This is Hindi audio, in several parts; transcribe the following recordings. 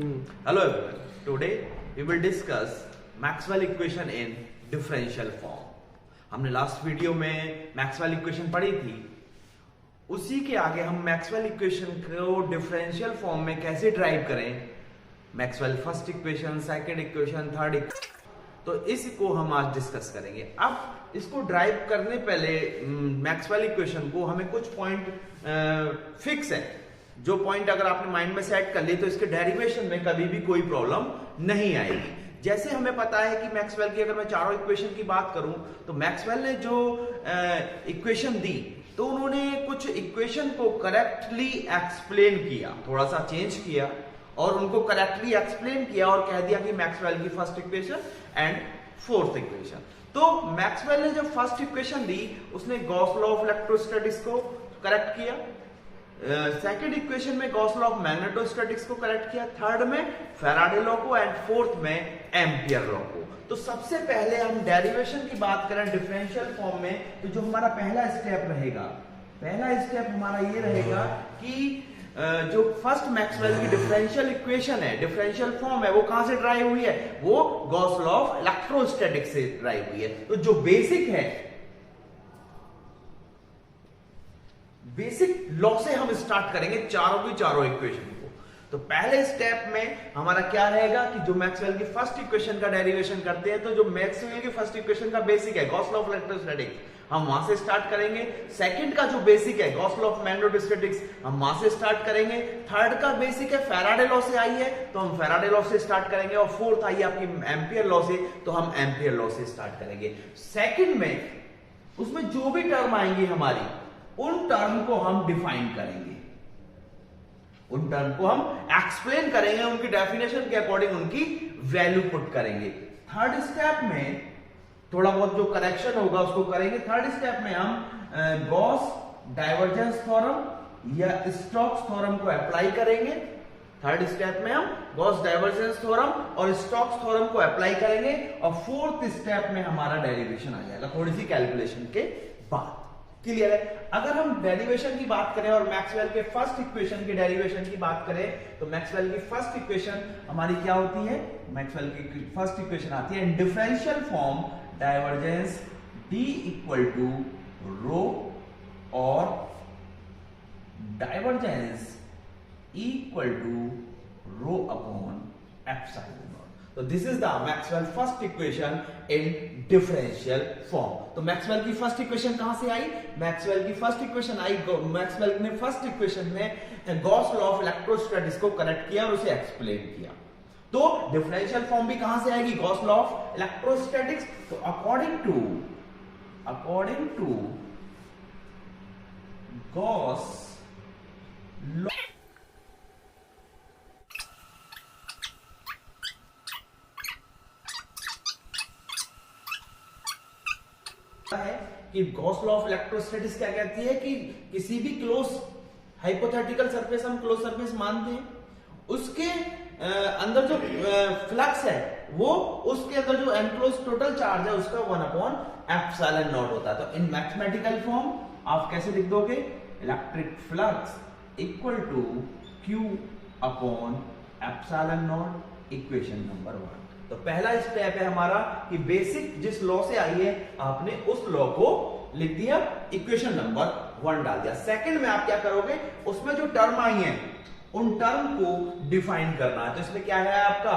Hello everyone. Today we will discuss Maxwell equation in differential form. हमने लास्ट वीडियो में मैक्सवेल इक्वेशन पढ़ी थी, उसी के आगे हम मैक्सवेल इक्वेशन को डिफरेंशियल फॉर्म में कैसे ड्राइव करें, Maxwell first equation, second equation, third equation, तो इसको हम आज डिस्कस करेंगे। अब इसको ड्राइव करने पहले मैक्सवेल इक्वेशन को हमें कुछ पॉइंट फिक्स है, जो पॉइंट अगर आपने माइंड में सेट कर लिए तो इसके डेरिवेशन में कभी भी कोई प्रॉब्लम नहीं आएगी। जैसे हमें पता है कि मैक्सवेल की, अगर मैं चारों इक्वेशन की बात करूं तो मैक्सवेल ने जो इक्वेशन दी तो उन्होंने कुछ इक्वेशन को करेक्टली एक्सप्लेन किया, थोड़ा सा चेंज किया और उनको करेक्टली एक्सप्लेन किया और कह दिया कि मैक्सवेल की first equation and fourth equation. तो मैक्सवेल ने जो फर्स्ट इक्वेशन दी उसने गॉस लॉ ऑफ इलेक्ट्रोस्टैटिक्स को करेक्ट किया, सेकेंड इक्वेशन में गॉस लॉ ऑफ मैग्नेटोस्टैटिक्स को करेक्ट किया, थर्ड में फैराडे लॉ को एंड फोर्थ में एम्पियर लॉ को। तो सबसे पहले हम डेरिवेशन की बात करें डिफरेंशियल फॉर्म में, तो जो हमारा पहला स्टेप रहेगा, पहला स्टेप हमारा ये रहेगा कि जो फर्स्ट मैक्सवेल की डिफरेंशियल इक्वेशन है, डिफरेंशियल फॉर्म है, वो कहां से ड्राइव हुई है? वो गॉस लॉ ऑफ इलेक्ट्रोस्टैटिक्स से ड्राइव हुई है। तो जो बेसिक है, बेसिक लॉ से हम स्टार्ट करेंगे चारों की चारों इक्वेशन को। तो पहले स्टेप में हमारा क्या रहेगा कि जो मैक्सवेल की फर्स्ट इक्वेशन का डेरिवेशन करते हैं, तो जो मैक्सवेल की फर्स्ट इक्वेशन का बेसिक है गॉस लॉ ऑफ इलेक्ट्रोस्टैटिक्स, हम वहां से स्टार्ट करेंगे। सेकंड का जो बेसिक है गॉस लॉ ऑफ मैग्नेटोस्टैटिक्स, हम वहां से स्टार्ट करेंगे। थर्ड का बेसिक है फैराडे लॉ से आई है, तो हम फैराडे लॉ से स्टार्ट करेंगे। और फोर्थ आई है आपकी एम्पियर लॉ से, तो हम एम्पियर लॉ से स्टार्ट करेंगे। सेकंड में उसमें जो भी टर्म आएंगी हमारी, उन टर्म को हम डिफाइन करेंगे, उन टर्म को हम एक्सप्लेन करेंगे, उनकी डेफिनेशन के अकॉर्डिंग उनकी वैल्यू पुट करेंगे। थर्ड स्टेप में थोड़ा बहुत जो करेक्शन होगा उसको करेंगे। थर्ड स्टेप में हम गॉस डाइवर्जेंस थ्योरम या स्टोक्स थ्योरम को अप्लाई करेंगे। थर्ड स्टेप में हम गॉस डाइवर्जेंस थ्योरम और स्टोक्स थ्योरम को अप्लाई करेंगे। और फोर्थ स्टेप में हमारा डेरिवेशन आ जाएगा थोड़ी सी कैलकुलेशन के बाद। क्लियर है? अगर हम डेरिवेशन की बात करें और मैक्सवेल के फर्स्ट इक्वेशन की डेरिवेशन की बात करें, तो मैक्सवेल की फर्स्ट इक्वेशन हमारी क्या होती है? मैक्सवेल की फर्स्ट इक्वेशन आती है in differential form, divergence D equal to rho और divergence equal to rho upon epsilon. तो this is the Maxwell first equation in differential form. तो मैक्सवेल की फर्स्ट इक्वेशन कहां से आई? मैक्सवेल की फर्स्ट इक्वेशन आई, मैक्सवेल ने फर्स्ट इक्वेशन में गॉस लॉ ऑफ इलेक्ट्रोस्टैटिक्स को करेक्ट किया और उसे एक्सप्लेन किया। तो डिफरेंशियल फॉर्म भी कहां से आएगी? Gauss law of electrostatics. तो अकॉर्डिंग टू गॉस लॉ है कि गॉस लॉ ऑफ इलेक्ट्रोस्टैटिक्स क्या कहती है कि किसी भी क्लोज हाइपोथेटिकल सरफेस, हम क्लोज सरफेस मानते हैं, उसके अंदर जो फ्लक्स है वो उसके अंदर जो एनक्लोज टोटल चार्ज है उसका 1/एप्सिलॉन होता है। तो इन मैथमेटिकल फॉर्म आप कैसे लिख दोगे? Electric flux equal to Q upon epsilon naught, equation number 1। तो पहला स्टेप है हमारा कि बेसिक जिस लॉ से आई है आपने उस लॉ को लिख दिया, इक्वेशन नंबर 1 डाल दिया। सेकंड में आप क्या करोगे? उसमें जो टर्म आई है उन टर्म को डिफाइन करना है। तो इसमें क्या है? आपका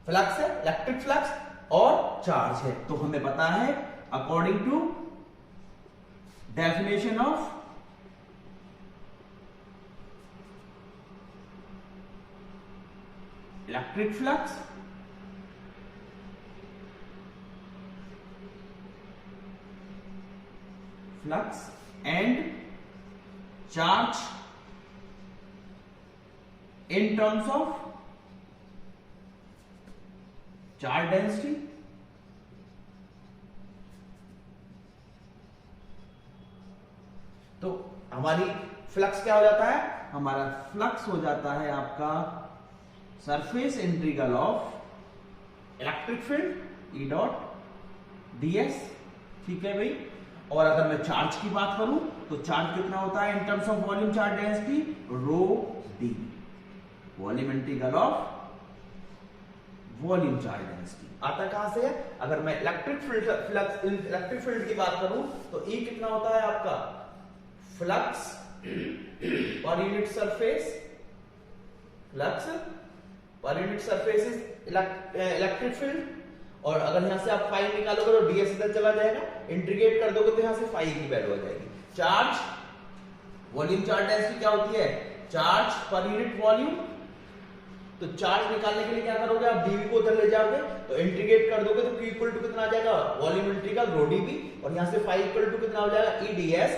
फ्लक्स है, इलेक्ट्रिक फ्लक्स और चार्ज है। तो हमें पता है according to definition of electric flux, and charge in terms of charge density, तो हमारी फ्लक्स क्या हो जाता है? हमारा फ्लक्स हो जाता है आपका surface integral of electric field E dot ds। ठीक है भाई। और अगर मैं चार्ज की बात करूं तो चार्ज कितना होता है in terms of volume charge density? Rho d। Volume integral of volume charge density. आता कहां से है? अगर मैं इलेक्ट्रिक फील्ड की बात करूं तो E कितना होता है आपका? Flux per unit surface, flux per unit surface is electric field. और अगर यहां से आप फाई निकालोगे तो ds इधर चला जाएगा, इंटीग्रेट कर दोगे तो यहां से फाई की वैल्यू आ जाएगी। चार्ज, वॉल्यूम चार्ज डेंसिटी क्या होती है? Charge per unit volume. तो चार्ज निकालने के लिए क्या करोगे आप? dv को उधर ले जाओगे तो इंटीग्रेट कर दोगे तो q इक्वल टू कितना आ जाएगा? वॉल्यूम इंटीग्रल रो dv, और यहां से फाई इक्वल टू कितना हो जाएगा? e ds।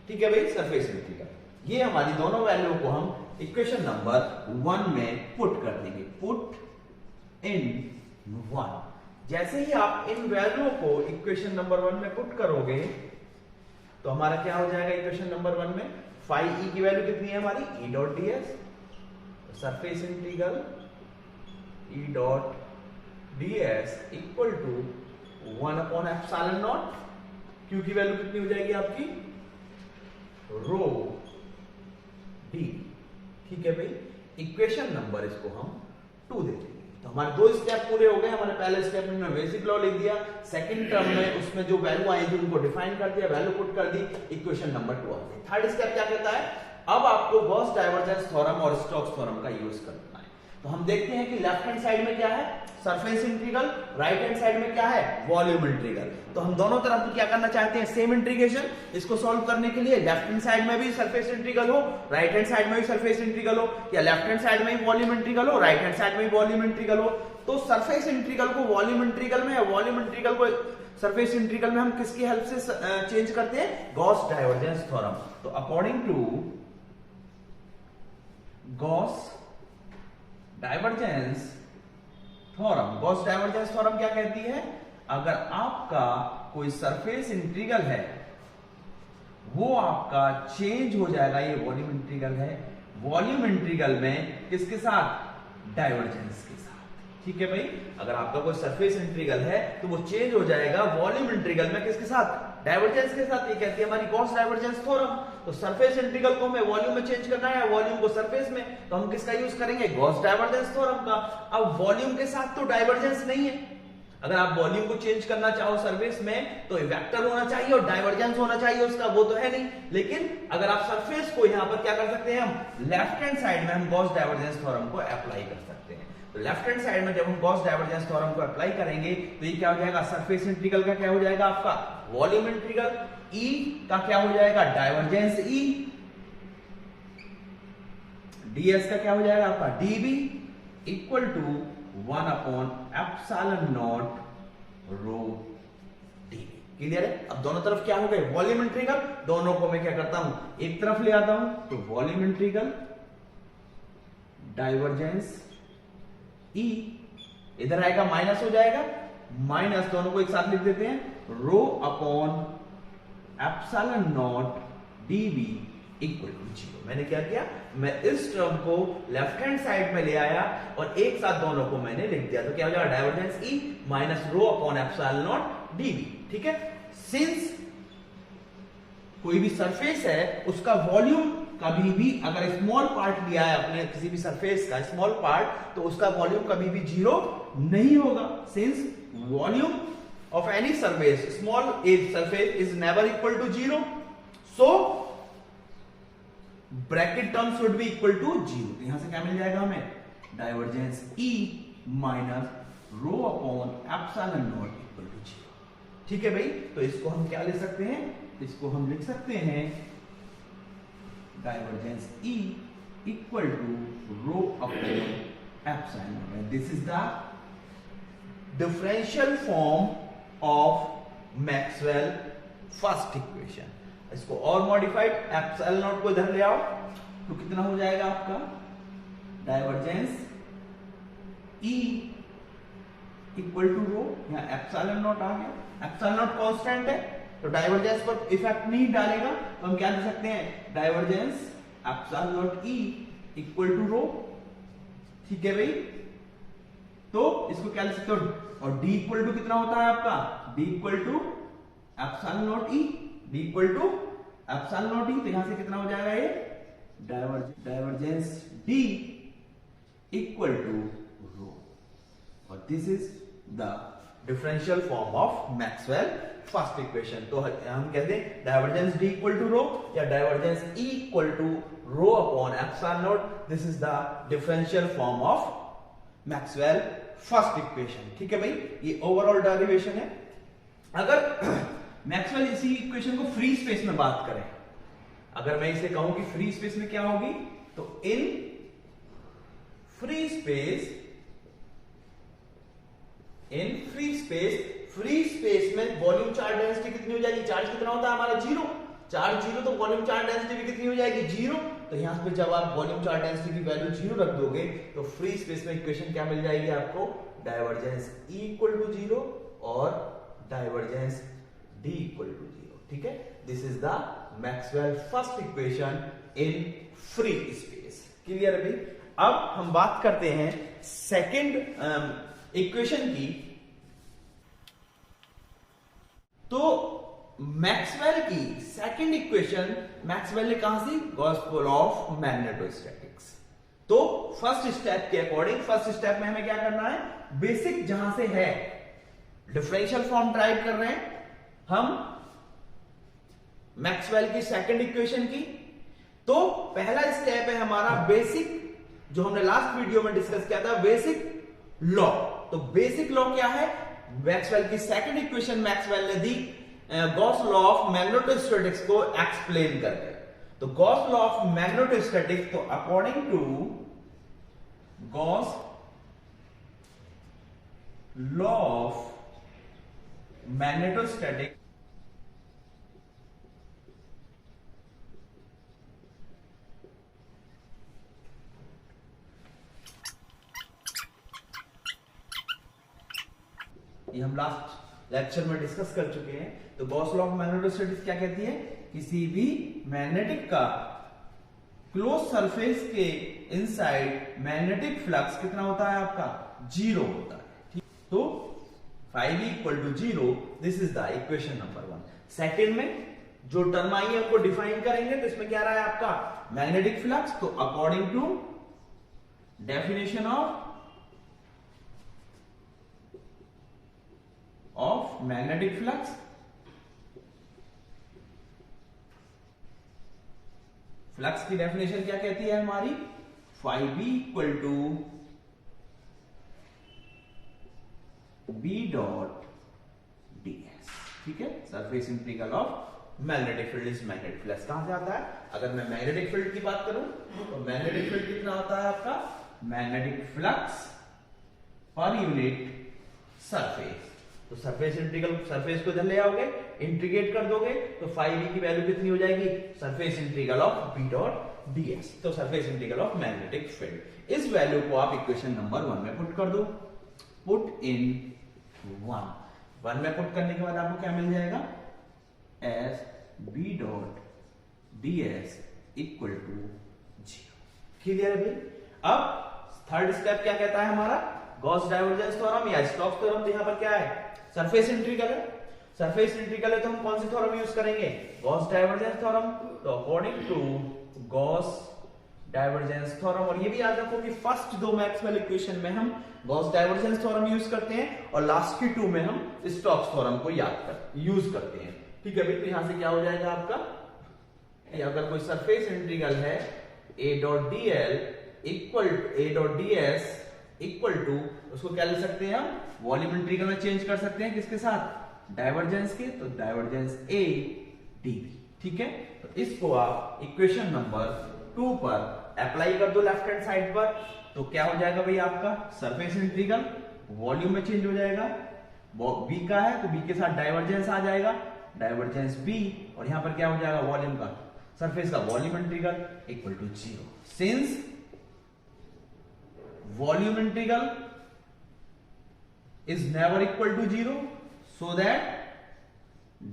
ठीक है भाई, सरफेस इंटीग्रल। ये हमारी दोनों वैल्यू को हम इक्वेशन नंबर 1 में पुट कर देंगे। Put in 1। जैसे ही आप इन वैल्यू को इक्वेशन नंबर 1 में पुट करोगे तो हमारा क्या हो जाएगा? इक्वेशन नंबर 1 में फाई e की वैल्यू कितनी है हमारी? e dot ds, surface integral E dot ds equal to 1 upon epsilon naught. Q की वैल्यू कितनी हो जाएगी आपकी? रो d। ठीक है भाई, इक्वेशन नंबर इसको हम 2 दे देंगे। तो हमारे 2 स्टेप पूरे हो गए। हमारे पहले स्टेप में हमने बेसिक लॉ लिख दिया, सेकंड टर्म में उसमें जो वैल्यू आई थी उनको डिफाइन कर दिया, वैल्यू पुट कर दी, इक्वेशन नंबर 2 आ गई। थर्ड स्टेप क्या कहता है? अब आपको गॉस डाइवर्जेंस थ्योरम और स्टोक्स थ्योरम का यूज करना है। तो हम देखते हैं कि लेफ्ट हैंड साइड में क्या है? Surface integral, right hand side में क्या है? Volume integral. तो हम दोनों तरफ क्या करना चाहते हैं? Same integration. इसको सॉल्व करने के लिए लेफ्ट हैंड साइड में भी सरफेस इंटीग्रल हो, राइट हैंड साइड में भी सरफेस इंटीग्रल हो, या लेफ्ट हैंड साइड में भी वॉल्यूम इंटीग्रल हो, राइट हैंड साइड में भी वॉल्यूम इंटीग्रल हो। तो सरफेस इंटीग्रल को वॉल्यूम इंटीग्रल में, या वॉल्यूम इंटीग्रल को सरफेस इंटीग्रल में हम किसकी हेल्प से चेंज करते हैं? Gauss divergence theorem. तो according to Gauss divergence theorem, Gauss divergence theorem क्या कहती है? अगर आपका कोई सरफेस इंटीग्रल है वो आपका चेंज हो जाएगा, ये वॉल्यूम इंटीग्रल है, वॉल्यूम इंटीग्रल में किसके साथ? डाइवर्जेंस के साथ। ठीक है भाई, अगर आपका कोई सरफेस इंटीग्रल है तो वो चेंज हो जाएगा वॉल्यूम इंटीग्रल में किसके साथ? डाइवर्जेंस के साथ। ये कहती है हमारी गॉस डाइवर्जेंस थ्योरम। तो सरफेस इंटीग्रल को हमें वॉल्यूम में चेंज करना है, वॉल्यूम को सरफेस में, तो हम किसका यूज करेंगे? गॉस डाइवर्जेंस थ्योरम का। अब वॉल्यूम के साथ तो डाइवर्जेंस नहीं है, अगर आप वॉल्यूम को चेंज करना चाहो सरफेस में तो वेक्टर होना चाहिए और डाइवर्जेंस होना चाहिए उसका, वो तो है नहीं। लेकिन अगर आप सरफेस को यहां पर क्या कर सकते हैं? हम लेफ्ट हैंड साइड में हम गॉस डाइवर्जेंस थ्योरम को अप्लाई कर सकते हैं। तो लेफ्ट हैंड साइड में जब हम गॉस डाइवर्जेंस थ्योरम को अप्लाई करेंगे तो ये क्या हो जाएगा? सरफेस इंटीग्रल का क्या हो जाएगा आपका? Volume integral. E का क्या हो जाएगा? Divergence E। ds का क्या हो जाएगा आपका? dv equal to 1 upon epsilon naught rho dv। Clear है? अब दोनों तरफ क्या हो गए? Volume integral. दोनों को मैं क्या करता हूं? एक तरफ ले आता हूं, तो वॉल्यूम इंटीग्रल डाइवर्जेंस E, इधर आएगा माइनस हो जाएगा, माइनस दोनों को एक साथ लिख देते हैं, rho upon epsilon naught dv equal to 0। मैंने क्या किया? मैं इस टर्म को लेफ्ट हैंड साइड में ले आया और एक साथ दोनों को मैंने लिख दिया। तो क्या हो जाएगा? Divergence E minus rho upon epsilon naught dv। ठीक है, सिंस कोई भी सरफेस है उसका वॉल्यूम कभी भी अगर स्मॉल पार्ट लिया है अपने किसी भी सरफेस का स्मॉल पार्ट, तो उसका वॉल्यूम कभी भी 0 नहीं होगा। Since volume of any surface small as surface is never equal to 0, so bracket term should be equal to 0। यहां से क्या मिल जाएगा हमें? Divergence E minus rho upon epsilon naught equal to 0। ठीक है भाई, तो इसको हम क्या ले सकते हैं? इसको हम लिख सकते हैं divergence E equal to rho upon epsilon naught. This is the differential form of Maxwell first equation. इसको और मॉडिफाइड, एप्सिलॉन नॉट को इधर ले आओ तो कितना हो जाएगा आपका? डाइवर्जेंस E इक्वल टू रो, यहां एप्सिलॉन नॉट आ गया, एप्सिलॉन नॉट कांस्टेंट है तो डाइवर्जेंस पर इफेक्ट नहीं डालेगा, तो हम क्या दे सकते हैं? Divergence epsilon not E equal to rho. ठीक है भाई, तो इसको क्या लिख सकते हो? और D इक्वल टू कितना होता है आपका? D equal to epsilon not E, D equal to epsilon not E। तो यहां से कितना हो जाएगा? ये divergence D equal to rho, और this is the differential form of Maxwell first equation. तो हम कहते हैं divergence D equal to rho या divergence E equal to rho upon epsilon naught, this is the differential form of Maxwell first equation. ठीक है भाई, ये ओवरऑल डेरिवेशन है। अगर मैक्सवेल इसी इक्वेशन को फ्री स्पेस में बात करें, अगर मैं इसे कहूं कि फ्री स्पेस में क्या होगी, तो इन फ्री स्पेस, फ्री स्पेस में वॉल्यूम चार्ज डेंसिटी कितनी हो जाएगी? चार्ज कितना होता है हमारा? जीरो। चार्ज जीरो तो वॉल्यूम चार्ज डेंसिटी भी कितनी हो जाएगी? जीरो। तो यहां पे जब आप वॉल्यूम चार्ज डेंसिटी की वैल्यू जीरो रख दोगे तो फ्री स्पेस में इक्वेशन क्या मिल जाएगी आपको? Divergence E equal to zero और divergence D equal to zero. ठीक है, this is the Maxwell first equation in free space. Clear है भाई? अब हम बात करते हैं सेकेंड इक्वेशन की। तो मैक्सवेल की सेकंड इक्वेशन मैक्सवेल ने कहां सी? Gauss law of magnetostatics. तो फर्स्ट स्टेप के अकॉर्डिंग, फर्स्ट स्टेप में हमें क्या करना है? बेसिक जहां से है डिफरेंशियल फॉर्म ड्राइव कर रहे हैं हम मैक्सवेल की सेकंड इक्वेशन की। तो पहला स्टेप है हमारा बेसिक, जो हमने लास्ट वीडियो में डिस्कस किया था, बेसिक लॉ। तो बेसिक लॉ क्या है? मैक्सवेल की सेकंड इक्वेशन मैक्सवेल ने दी गॉस लॉ ऑफ मैग्नेटोस्टैटिक्स को एक्सप्लेन करके। तो गॉस लॉ ऑफ मैग्नेटोस्टैटिक्स, तो according to Gauss law of magnetostatics, ये हम लास्ट लेक्चर में डिस्कस कर चुके हैं। तो गॉस लॉ ऑफ मैग्नेटोस्टैटिक्स क्या कहती है? किसी भी मैग्नेटिक का क्लोज सरफेस के इनसाइड मैग्नेटिक फ्लक्स कितना होता है आपका? जीरो होता है। ठीक, तो five equal to zero, this is the equation number 1। Second में जो टर्म आई है उनको डिफाइन करेंगे, तो इसमें क्या रहा है आपका? Magnetic flux. तो according to definition of magnetic flux, flux की डेफिनेशन क्या कहती है हमारी? Phi B equal to B dot D S. ठीक है, surface integral of magnetic field is magnetic flux. कहां से आता है? अगर मैं मैग्नेटिक फील्ड की बात करूं तो मैग्नेटिक फील्ड कितना होता है आपका? Magnetic flux per unit surface. तो सरफेस इंटीग्रल, सरफेस को इधर ले आओगे, इंटीग्रेट कर दोगे, तो फाई बी की वैल्यू कितनी हो जाएगी? Surface integral of B dot D S. तो surface integral of magnetic field, इस वैल्यू को आप इक्वेशन नंबर 1 में पुट कर दो। पुट इन 1 में पुट करने के बाद आपको क्या मिल जाएगा? S B dot D S equal to 0। Clear है भाई? अब थर्ड स्टेप क्या कहता है हमारा? गॉस डाइवर्जेंस थ्योरम या स्टोक्स थ्योरम। तो यहां पर क्या है? सरफेस इंटीग्रल है। सरफेस इंटीग्रल है तो हम कौन सी थ्योरम यूज करेंगे? Gauss divergence theorem. तो according to Gauss divergence theorem, और ये भी याद रखो कि फर्स्ट दो मैक्सवेल इक्वेशन में हम गॉस डाइवर्जेंस थ्योरम यूज करते हैं और लास्ट की 2 में हम स्टोक्स थ्योरम को यूज करते हैं। ठीक है भाई, तो यहां से क्या हो जाएगा आपका? अगर कोई सरफेस इंटीग्रल है A dot D L equal A dot D S equal to, उसको क्या ले सकते हैं हम? वॉल्यूम इंटीग्रल में चेंज कर सकते हैं। किसके साथ? डाइवर्जेंस के। तो डाइवर्जेंस ए डी बी। ठीक है, तो इसको आप इक्वेशन नंबर 2 पर अप्लाई कर दो लेफ्ट हैंड साइड पर। तो क्या हो जाएगा भाई आपका? सरफेस इंटीग्रल वॉल्यूम में चेंज हो जाएगा, बी का है तो बी के साथ डाइवर्जेंस आ जाएगा, डाइवर्जेंस बी, और यहां पर क्या हो जाएगा? वॉल्यूम का, सरफेस का volume integral equal to 0। Since volume integral is never equal to 0, so that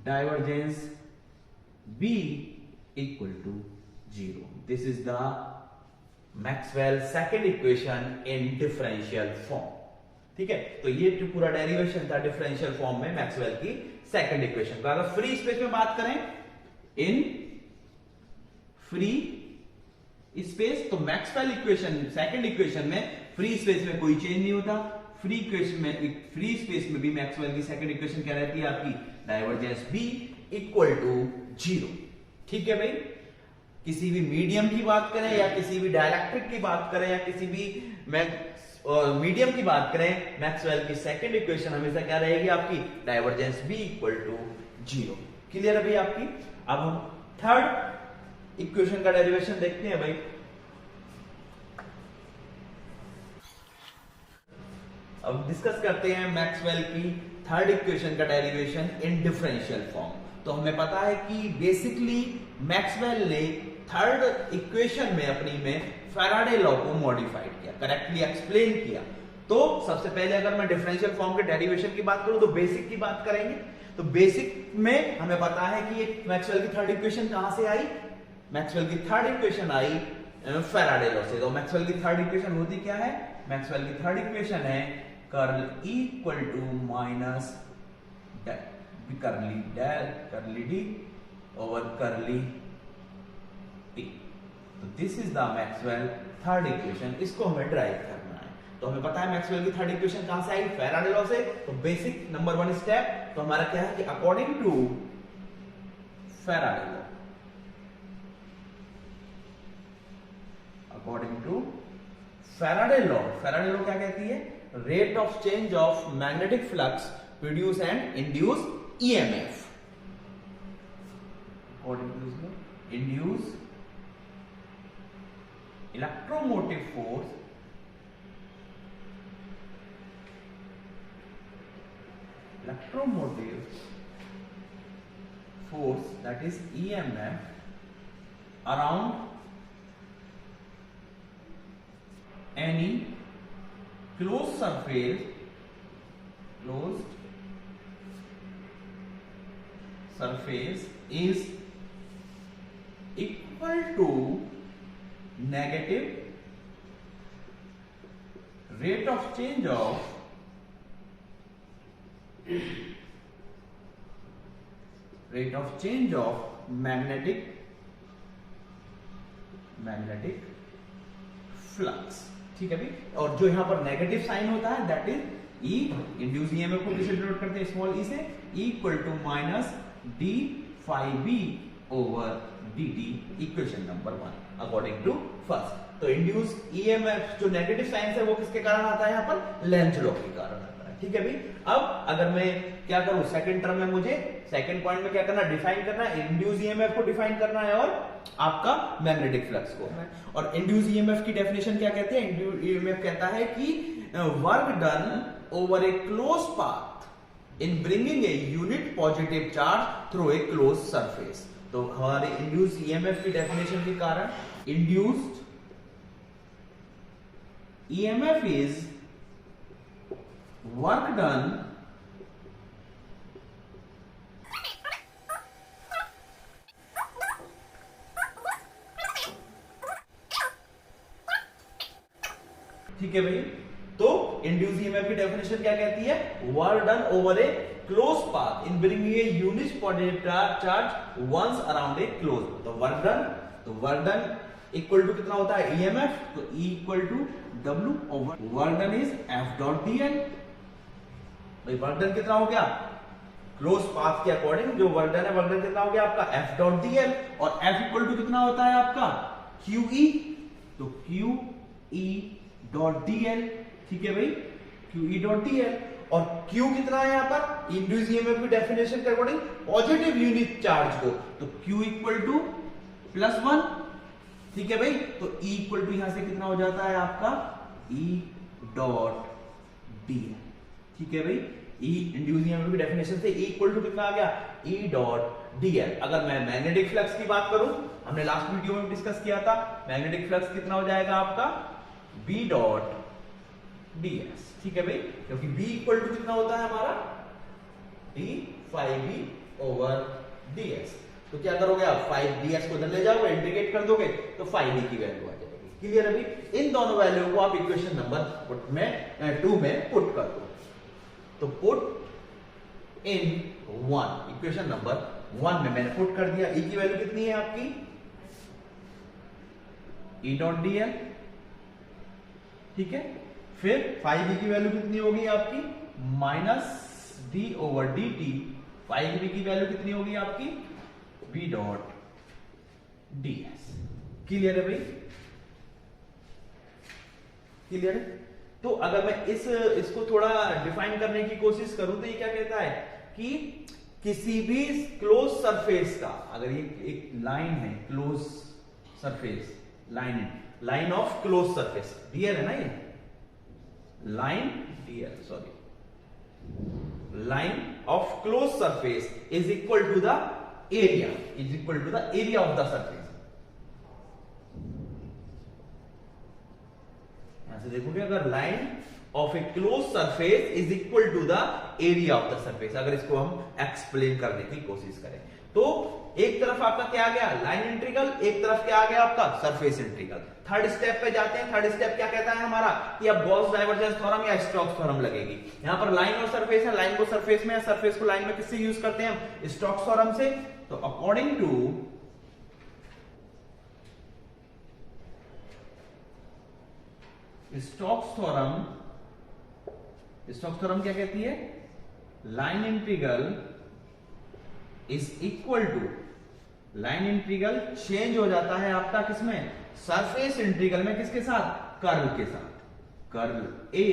divergence B equal to 0. This is the Maxwell's second equation in differential form. ठीक है, तो ये पूरा डेरिवेशन था डिफरेंशियल फॉर्म में मैक्सवेल की सेकंड इक्वेशन का। अगर फ्री स्पेस में बात करें, इन फ्री स्पेस, तो मैक्सवेल इक्वेशन सेकंड इक्वेशन में फ्री स्पेस में कोई चेंज नहीं होता, फ्री स्पेस में भी मैक्सवेल की सेकंड इक्वेशन क्या रहती है आपकी, डाइवर्जेंस B इक्वल टू 0। ठीक है भाई, किसी भी मीडियम की बात करें या किसी भी डाइलेक्ट्रिक की बात करें या किसी भी मीडियम की बात करें, मैक्सवेल की सेकंड इक्वेशन हमेशा क्या रहेगी आपकी, divergence B equal to 0। Clear है भाई आपकी। अब हम थर्ड इक्वेशन का डेरिवेशन देखते हैं भाई। अब डिस्कस करते हैं मैक्सवेल की थर्ड इक्वेशन का डेरिवेशन इन डिफरेंशियल फॉर्म। तो हमें पता है कि बेसिकली मैक्सवेल ने थर्ड इक्वेशन में अपनी में फैराडे लॉ को मॉडिफाइड किया, करेक्टली एक्सप्लेन किया। तो सबसे पहले अगर मैं डिफरेंशियल फॉर्म के डेरिवेशन की बात करूं तो बेसिक की बात करेंगे। तो बेसिक में हमें पता है कि ये मैक्सवेल की थर्ड इक्वेशन कहां से आई, मैक्सवेल की थर्ड इक्वेशन आई फैराडे लॉ से। तो मैक्सवेल की थर्ड इक्वेशन होती क्या है, मैक्सवेल की थर्ड इक्वेशन है curl E equal to minus curly del curly D over curly T। तो this is the Maxwell third equation, इसको हमें ड्राइव करना है। तो हमें पता है मैक्सवेल की थर्ड इक्वेशन कहां से आई, फैराडे लॉ से। तो बेसिक नंबर 1 स्टेप तो हमारा क्या है कि according to Faraday law, according to Faraday law क्या कहती है, rate of change of magnetic flux produce and induce EMF। According to इसमें induce electromotive force that is EMF around any closed surface is equal to negative rate of change of magnetic flux. ठीक है भाई, और जो यहां पर नेगेटिव साइन होता है that is E, induce EMF को किसे डिनोट करते हैं, स्मॉल e से, E equal to minus d phi b over dt, equation number 1 according to first. तो इंड्यूस EMF जो नेगेटिव साइन है वो किसके कारण आता है, यहां पर लेंज लॉ के कारण आता है। ठीक है भाई, अब अगर मैं क्या करूं, सेकंड टर्म में मुझे सेकंड पॉइंट में क्या करना, डिफाइन करना है, इंड्यूस EMF को डिफाइन करना है और आपका मैग्नेटिक फ्लक्स को। और इंड्यूस EMF की डेफिनेशन क्या कहते हैं, इंड्यूस EMF कहता है कि work done over a close path in bringing a unit positive charge through a close surface. तो हमारे इंड्यूस EMF की डेफिनेशन के कारण induced EMF is work done ठीक है भाई। तो इंड्यूस EMF की डेफिनेशन क्या कहती है, work done over a close path in bringing a unit positive charge once around a close. तो वर्क डन इक्वल टू कितना होता है EMF, तो E इक्वल टू W over work done is F dot dl। भाई वर्क डन कितना हो गया, क्लोज पाथ के अकॉर्डिंग जो वर्क डन है, वर्क डन कितना हो गया आपका F डॉट dl, और F इक्वल टू कितना होता है आपका QE, तो QE डॉट dl। ठीक है भाई, QE डॉट dl, और Q कितना है यहां पर, इंड्यूस EMF की डेफिनेशन के अकॉर्डिंग पॉजिटिव यूनिट चार्ज को, तो Q इक्वल टू +1। ठीक है भाई, तो E इक्वल टू यहां से कितना हो जाता है आपका E डॉट dl। ठीक है भाई, E इंड्यूस EMF की डेफिनेशन से E इक्वल टू कितना आ गया, E डॉट dl। अगर मैं मैग्नेटिक फ्लक्स की बात करूं, हमने लास्ट वीडियो में डिस्कस किया था, मैग्नेटिक फ्लक्स कितना हो जाएगा आपका B डॉट ds। ठीक है भाई, क्योंकि B इक्वल टू कितना होता है हमारा d phi b over ds। तो क्या करोगे आप, phi ds को इधर ले जाओगे, इंटीग्रेट कर दोगे तो phi b की वैल्यू आ जाएगी। क्लियर है भाई, इन दोनों वैल्यू को आप इक्वेशन नंबर में 2 में पुट कर दो। तो पुट इन 1, इक्वेशन नंबर 1 में मैंने पुट कर दिया। E की वैल्यू कितनी है आपकी, ई डॉट डी एल, ठीक है। फिर फाइव बी की वैल्यू कितनी होगी आपकी, minus D over D T, five B की वैल्यू कितनी होगी आपकी, B dot D S. Clear है भाई, क्लियर है। तो अगर मैं इसको थोड़ा डिफाइन करने की कोशिश करूं तो ये क्या कहता है कि किसी भी क्लोज सरफेस का, अगर ये एक लाइन है close surface, line of close surface, DL है ना ये, line DL sorry, line of close surface is equal to the area, is equal to the area of the surface. यहां से देखोगे, अगर line of a close surface is equal to the area of the surface, अगर इसको हम एक्सप्लेन करने की कोशिश करें तो एक तरफ आपका क्या आ गया, लाइन इंटीग्रल, एक तरफ क्या आ गया आपका, सरफेस इंटीग्रल। थर्ड स्टेप पे जाते हैं। थर्ड स्टेप क्या कहता है हमारा कि अब गॉस डाइवर्जेंस थ्योरम या स्टोक्स थ्योरम लगेगी। यहां पर लाइन और सरफेस है, लाइन को सरफेस में, सरफेस को लाइन में किससे यूज करते हैं हम, स्टोक्स थ्योरम से। तो according to Stokes theorem, Stokes theorem क्या कहती है, line integral is equal to, line integral change हो जाता है आपका किसमें, सरफेस इंटीग्रल में, किसके साथ, कर्ल के साथ, कर्ल ए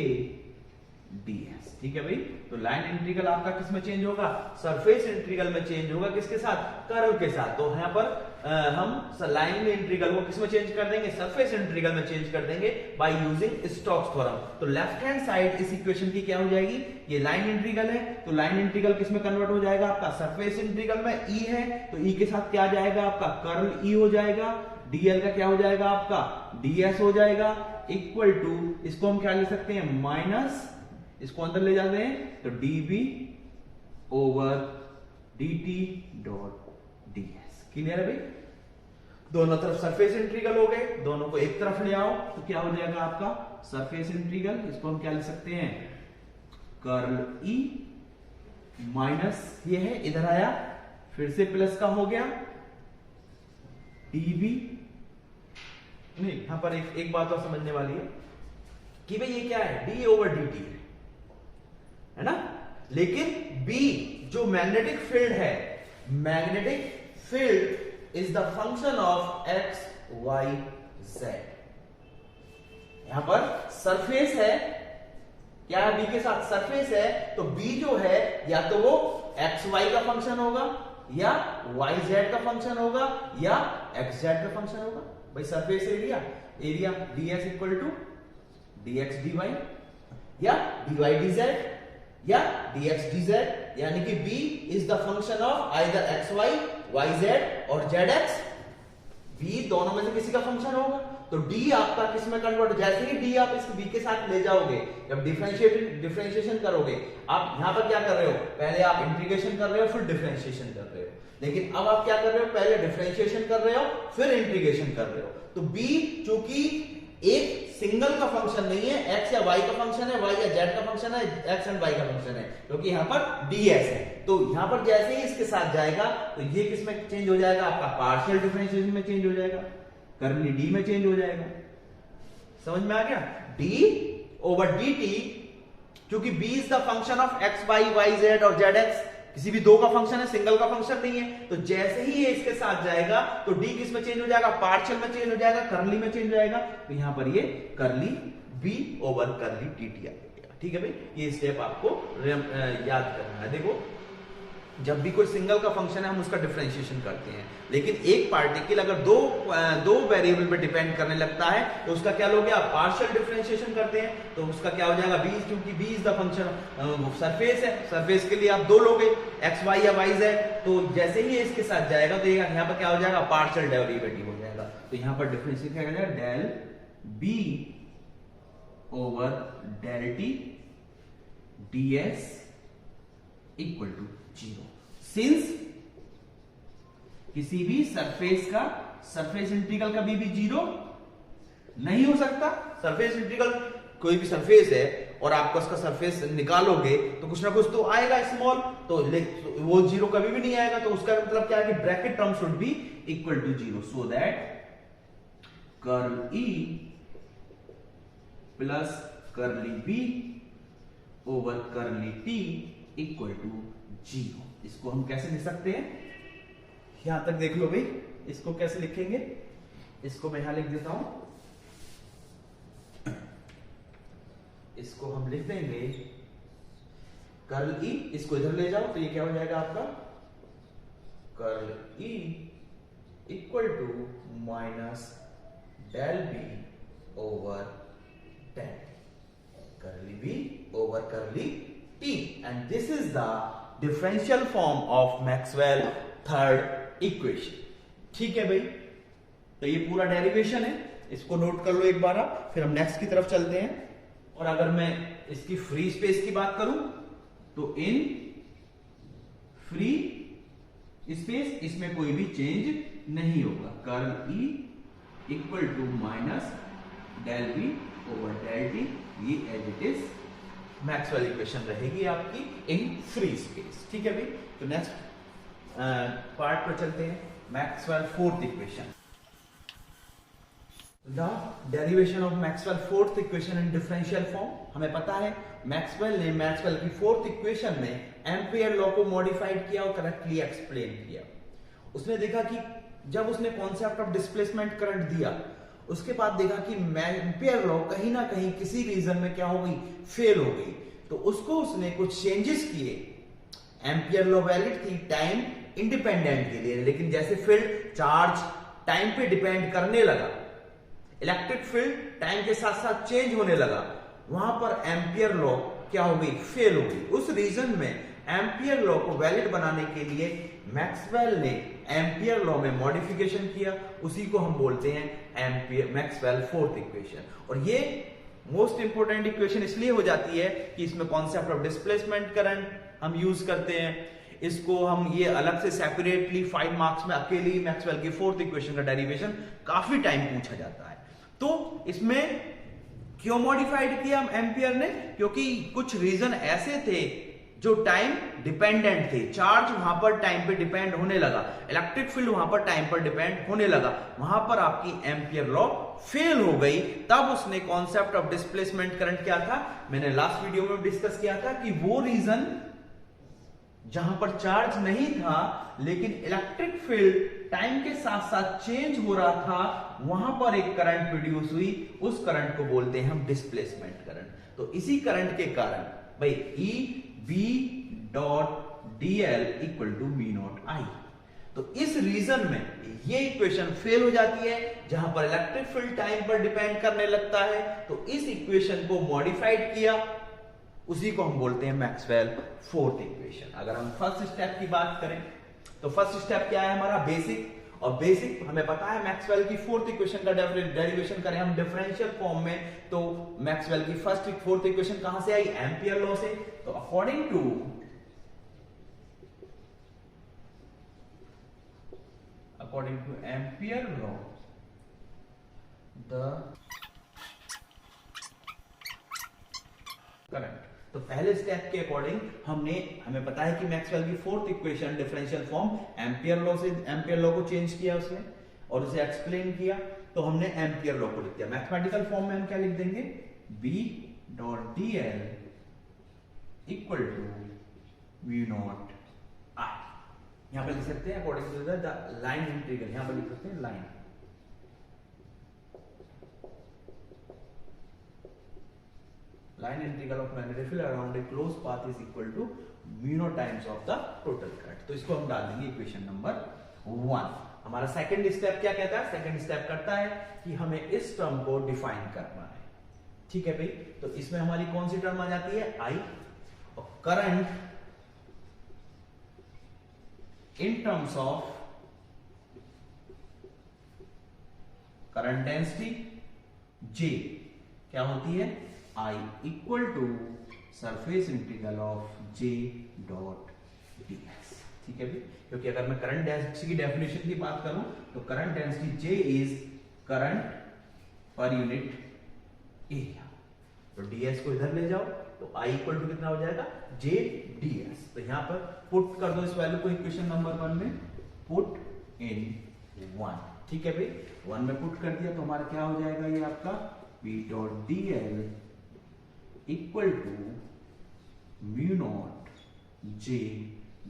ds, ठीक है भाई। तो लाइन इंटीग्रल आपका किसमें चेंज होगा, सरफेस इंटीग्रल में चेंज होगा, किसके साथ, कर्व के साथ। तो यहां पर हम लाइन इंटीग्रल को किसमें चेंज कर देंगे, सरफेस इंटीग्रल में चेंज कर देंगे बाय यूजिंग स्टोक्स थ्योरम। तो लेफ्ट हैंड साइड इस इक्वेशन की क्या हो जाएगी, ये लाइन इंटीग्रल है, तो लाइन इंटीग्रल किसमें कन्वर्ट हो जाएगा आपका, सरफेस इंटीग्रल में। ई है तो ई के साथ क्या जाएगा आपका, कर्ल ई हो जाएगा, डीएल का क्या हो जाएगा आपका, डीएस हो जाएगा, इक्वल टू, इसको हम क्या ले सकते हैं, माइनस, इसको अंदर ले जाते हैं तो dB over dt dot ds। Clear है भाई, दोनों तरफ सरफेस इंटीग्रल हो गए, दोनों को एक तरफ ले आओ तो क्या हो जाएगा आपका, सरफेस इंटीग्रल, इसको हम क्या ले सकते हैं, कर्ल ई, माइनस ये है इधर आया, फिर से प्लस का हो गया, db, नहीं यहां पर एक बात और समझने वाली है कि भाई ये क्या है, d ओवर dt है ना, लेकिन B जो मैग्नेटिक फील्ड है, magnetic field is the function of x y z। यहां पर सरफेस है, क्या है, B के साथ सरफेस है, तो B जो है या तो वो x y का फंक्शन होगा, या y z का फंक्शन होगा, या x z का फंक्शन होगा। भाई surface area, area ds equal to dx dy, या dy dz, या dx dz, यानी कि B is the function of either xy, yz और zx। B दोनों में से किसी का फंक्शन होगा, तो D आपका किसमें कन्वर्ट, जैसे ही D आप इस B के साथ ले जाओगे, जब डिफरेंशिएशन करोगे, आप यहां पर क्या कर रहे हो, पहले आप इंटीग्रेशन कर रहे हो, फिर डिफरेंशिएशन कर रहे हो, लेकिन अब आप क्या कर रहे हो, पहले डिफरेंशिएशन कर रहे हो, फिर इंटीग्रेशन कर रहे हो। तो B चूंकि एक सिंगल का फंक्शन नहीं है, x या y का फंक्शन है, y या z का फंक्शन है, x एंड y का फंक्शन है, क्योंकि यहां पर ds है, तो यहां पर जैसे ही इसके साथ जाएगा तो ये किसमें चेंज हो जाएगा आपका, पार्शियल डिफरेंशिएशन में चेंज हो जाएगा, कर्ली d में चेंज हो जाएगा। समझ में आ गया, d ओवर dt, क्योंकि b is the function of x y y z और zx, किसी भी दो का फंक्शन है, सिंगल का फंक्शन नहीं है, तो जैसे ही ये इसके साथ जाएगा तो d किस में चेंज हो जाएगा, पार्शियल में चेंज हो जाएगा, कर्ली में चेंज हो जाएगा, तो यहां पर ये curly b over curly dt आ गया। ठीक है भाई, ये स्टेप आपको याद करना है। देखो, जब भी कोई सिंगल का फंक्शन है हम उसका डिफरेंशिएशन करते हैं, लेकिन एक पार्टिकल अगर दो वेरिएबल पे डिपेंड करने लगता है तो उसका क्या लोगे आप, पार्शियल डिफरेंशिएशन करते हैं, तो उसका क्या हो जाएगा, b, क्योंकि b is the function surface है, सरफेस के लिए आप दो लोगे, x y या y z, तो जैसे ही इसके साथ जाएगा तो यहाँ पर क्या हो जाएगा, पार्शियल डेरिवेटिव हो जाएगा, तो यहाँ पर डिफरेंशिएट क्या हो जाएगा, del b over del t ds equal to 0। Since किसी भी सरफेस का, सरफेस इंटीग्रल कभी भी 0 नहीं हो सकता। सरफेस इंटीग्रल, कोई भी सरफेस है और आपको उसका सरफेस निकालोगे तो कुछ ना कुछ तो आएगा स्मॉल, तो वो 0 कभी भी नहीं आएगा, तो उसका मतलब क्या है कि bracket term should be equal to 0, so that curl E plus curly B over curly T equal to 0। इसको हम कैसे लिख सकते हैं, यहां तक देख लो भाई, इसको कैसे लिखेंगे, इसको मैं यहां लिख देता हूं, इसको हम लिख देंगे कर्ल ई, इसको इधर ले जाओ तो ये क्या हो जाएगा आपका curl E equal to minus del B over del curly B over curly T, and this is the differential form of Maxwell third equation. ठीक है भाई, तो ये पूरा डेरिवेशन है, इसको नोट कर लो एक बार आप, फिर हम नेक्स्ट की तरफ चलते हैं। और अगर मैं इसकी फ्री स्पेस की बात करूं तो इन फ्री स्पेस इसमें कोई भी चेंज नहीं होगा, curl E equal to minus del B over del T, ये as it is Maxwell equation रहेगी आपकी इन फ्री स्पेस। ठीक है भाई, तो नेक्स्ट पार्ट पर चलते हैं, Maxwell fourth equation. The derivation of Maxwell fourth equation in differential form. हमें पता है मैक्सवेल ने मैक्सवेल की फोर्थ इक्वेशन में एम्पियर लॉ को मॉडिफाइड किया और करेक्टली एक्सप्लेन किया। उसने देखा कि जब उसने कॉन्सेप्ट ऑफ डिस्प्लेसमेंट करंट दिया, उसके बाद देखा कि एम्पियर लॉ कहीं ना कहीं किसी रीजन में क्या हो गई, फेल हो गई, तो उसको उसने कुछ चेंजेस किए। एम्पियर लॉ वैलिड थी टाइम इंडिपेंडेंट के लिए, लेकिन जैसे फील्ड चार्ज टाइम पे डिपेंड करने लगा, इलेक्ट्रिक फील्ड टाइम के साथ साथ चेंज होने लगा, वहां पर एम्पियर लॉ क्या हो गई, फेल हो गई। उस रीजन में एम्पियर लॉ को वैलिड बनाने के लिए मैक्सवेल ने एम्पियर लॉ में मॉडिफिकेशन किया, उसी को हम बोलते हैं एम्पियर मैक्सवेल फोर्थ इक्वेशन। और ये मोस्ट इंपोर्टेंट इक्वेशन इसलिए हो जाती है कि इसमें कॉन्सेप्ट ऑफ डिस्प्लेसमेंट करंट हम यूज करते हैं। इसको हम ये अलग से सेपरेटली 5 मार्क्स में अकेली मैक्सवेल की फोर्थ इक्वेशन का डेरिवेशन काफी टाइम पूछा जाता है। तो इसमें क्यों मॉडिफाइड किया एम्पियर ने, क्योंकि कुछ रीजन ऐसे थे जो टाइम डिपेंडेंट थे, चार्ज वहां पर टाइम पे डिपेंड होने लगा, इलेक्ट्रिक फील्ड वहां पर टाइम पर डिपेंड होने लगा, वहां पर आपकी एम्पियर लॉ फेल हो गई। तब उसने कॉन्सेप्ट ऑफ डिस्प्लेसमेंट करंट क्या था, मैंने लास्ट वीडियो में डिस्कस किया था कि वो रीजन जहां पर चार्ज नहीं था लेकिन इलेक्ट्रिक फील्ड टाइम के साथ साथ चेंज हो रहा था, वहां पर एक करंट प्रोड्यूस हुई, उस करंट को बोलते हैं हम डिस्प्लेसमेंट करंट। तो इसी करंट के कारण भाई E B dot D L equal to B not I, तो इस रीजन में ये इक्वेशन फेल हो जाती है जहां पर इलेक्ट्रिक फील्ड टाइम पर डिपेंड करने लगता है। तो इस इक्वेशन को मॉडिफाइड किया, उसी को हम बोलते हैं मैक्सवेल फोर्थ इक्वेशन। अगर हम फर्स्ट स्टेप की बात करें तो फर्स्ट स्टेप क्या है हमारा, बेसिक, और बेसिक हमें पता है मैक्सवेल की फोर्थ इक्वेशन का डेरिवेशन करें हम डिफरेंशियल फॉर्म में, तो मैक्सवेल की फोर्थ इक्वेशन कहां से आई, एम्पियर लॉ से। तो according two ampere law the current, तो पहले स्टेप के अकॉर्डिंग हमें पता है कि मैक्सवेल की fourth equation differential form ampere law को चेंज किया उसने और उसे एक्सप्लेन किया, तो हमने एम्पियर लॉ को लिख दिया। मैथमेटिकल फॉर्म में हम क्या लिख देंगे, B dot D L equal to V not I, यहां पर लिख सकते हैं according to the line integral, यहां पर लिख सकते हैं line integral of magnetic field around a close path is equal to mu not times of the total current. तो इसको हम डाल देंगे इक्वेशन नंबर 1। हमारा सेकंड स्टेप क्या कहता है, सेकंड स्टेप करता है कि हमें इस टर्म को डिफाइन करना है। ठीक है भाई, तो इसमें हमारी कौन सी टर्म आ जाती है, आई, और current in terms of current density J क्या होती है, I equal to surface integral of J dot ds। ठीक है भाई, क्योंकि अगर मैं करंट डेंसिटी की डेफिनेशन की बात करूं तो current density J is current per unit area, तो ds को इधर ले जाओ तो I इक्वल टू कितना हो जाएगा, J ds। तो यहां पर पुट कर दो इस वैल्यू को इक्वेशन नंबर 1 में, पुट इन 1। ठीक है भाई, 1 में पुट कर दिया तो हमारा क्या हो जाएगा, ये आपका P dot dl equal to mu naught J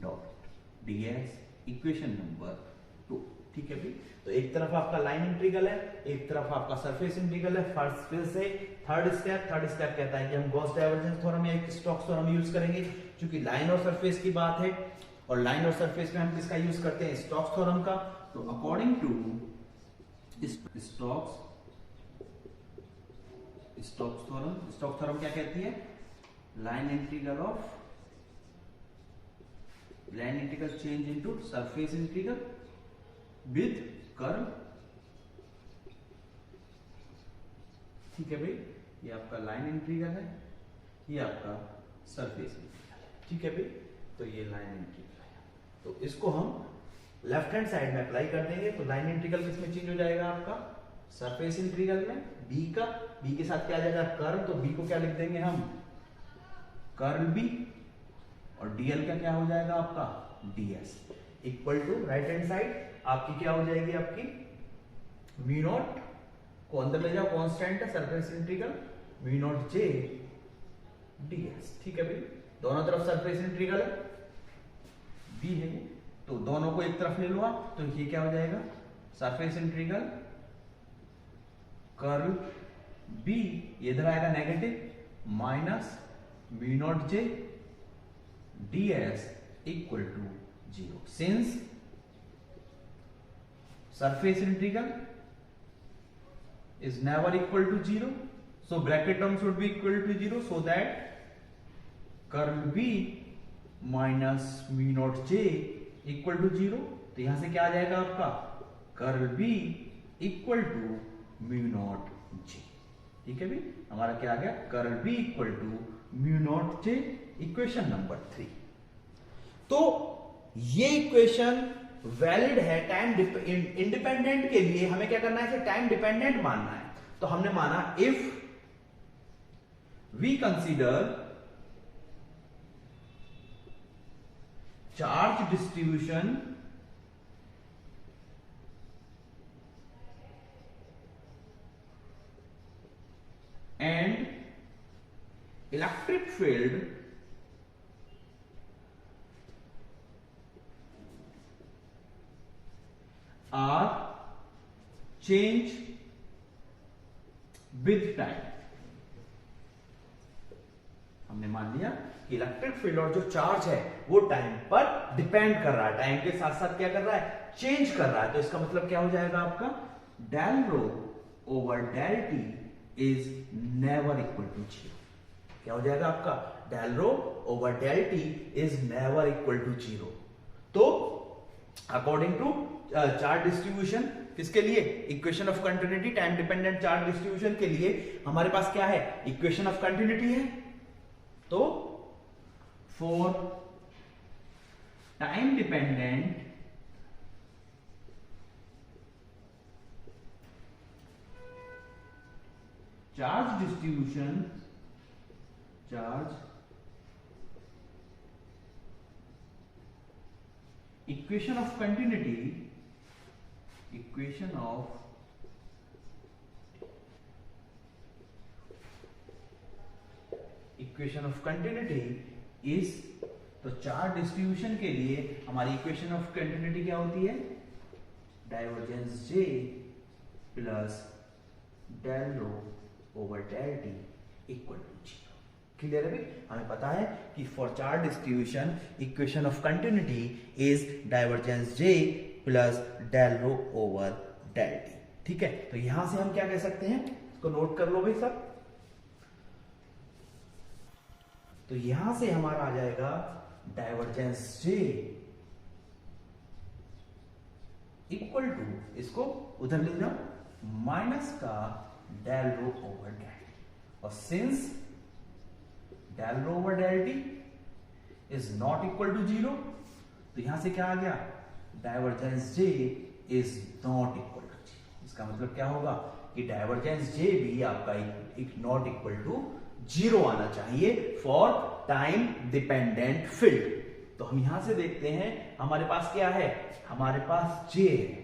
dot ds, equation number 2। ठीक है भाई, तो एक तरफ आपका लाइन इंटीग्रल है, एक तरफ आपका सरफेस इंटीग्रल है। फर्स्ट फिर से थर्ड स्टेप कहता है कि हम गॉस डाइवर्जेंस थ्योरम या स्टोक्स थ्योरम यूज करेंगे, क्योंकि लाइन और सरफेस की बात है और लाइन और सरफेस में हम किसका यूज करते हैं, स्टोक्स थ्योरम का। तो अकॉर्डिंग टू स्टोक्स थ्योरम क्या कहती है, line integral change into surface integral with curve. ठीक है भाई, ये आपका लाइन इंटीग्रल है, ये आपका सरफेस इंटीग्रल है। ठीक है भाई, तो ये लाइन इंटीग्रल है, तो इसको हम लेफ्ट हैंड साइड में अप्लाई कर देंगे। तो लाइन इंटीग्रल किसमें चेंज हो जाएगा, आपका सरफेस इंटीग्रल में, बी के साथ क्या आ जाएगा, कर्व। तो बी को क्या लिख देंगे हम, कर्ल बी, और डीएल का क्या हो जाएगा आपका, DS, equal to right hand side आपकी क्या हो जाएगी, आपकी म्यू नॉट को अंदर ले जाओ, कांस्टेंट है सरफेस इंटीग्रल, म्यू नॉट जे डीएस। ठीक है भाई, दोनों तरफ सरफेस इंटीग्रल है, बी है, तो दोनों को एक तरफ ले लो आप, तो ये क्या हो जाएगा, सरफेस इंटीग्रल कर्ल बी, इधर आएगा negative, minus mu not J ds equal to 0, since surface integral is never equal to 0, so bracket term should be equal to 0, so that curl b minus mu naught j equal to 0। तो यहां से क्या आ जाएगा आपका, curl b equal to mu naught j। ठीक है भाई, हमारा क्या आ गया, curl b equal to mu naught j, equation number 3। तो ये इक्वेशन वैलिड है टाइम इंडिपेंडेंट के लिए। हमें क्या करना है, इसे टाइम डिपेंडेंट मानना है। तो हमने माना if we consider charge distribution and electric field are change with time। हमने मान लिया कि इलेक्ट्रिक फील्ड और जो चार्ज है वो टाइम पर डिपेंड कर रहा है, टाइम के साथ साथ क्या कर रहा है, चेंज कर रहा है। तो इसका मतलब क्या हो जाएगा आपका, del rho over del T is never equal to 0। क्या हो जाएगा आपका, del rho over del T is never equal to 0। तो अकॉर्डिंग टू चार्ज डिस्ट्रीब्यूशन, किसके लिए, equation of continuity, time dependent charge distribution के लिए हमारे पास क्या है, इक्वेशन ऑफ कंटिन्यूटी है। तो for time dependent charge distribution, charge equation of continuity, equation of continuity is, तो चार्ज डिस्ट्रीब्यूशन के लिए हमारी इक्वेशन ऑफ कंटिन्यूटी क्या होती है, divergence J plus del rho over del T equal to 0। Clear है भाई, हमें पता है कि for charge distribution equation of continuity is divergence J plus del rho over del T. ठीक है, तो यहां से हम क्या कह सकते हैं, इसको नोट कर लो भाई सब। तो यहां से हमारा आ जाएगा डाइवर्जेंस जे इक्वल टू, इसको उधर ले जाओ, माइनस का del rho over del T, और since del rho over del T is not equal to 0, तो यहां से क्या आ गया, divergence J is not equal to 0। इसका मतलब क्या होगा कि डाइवर्जेंस जे भी आपका नॉट इक्वल टू 0 आना चाहिए फॉर टाइम डिपेंडेंट फील्ड। तो हम यहां से देखते हैं हमारे पास क्या है, हमारे पास जे है,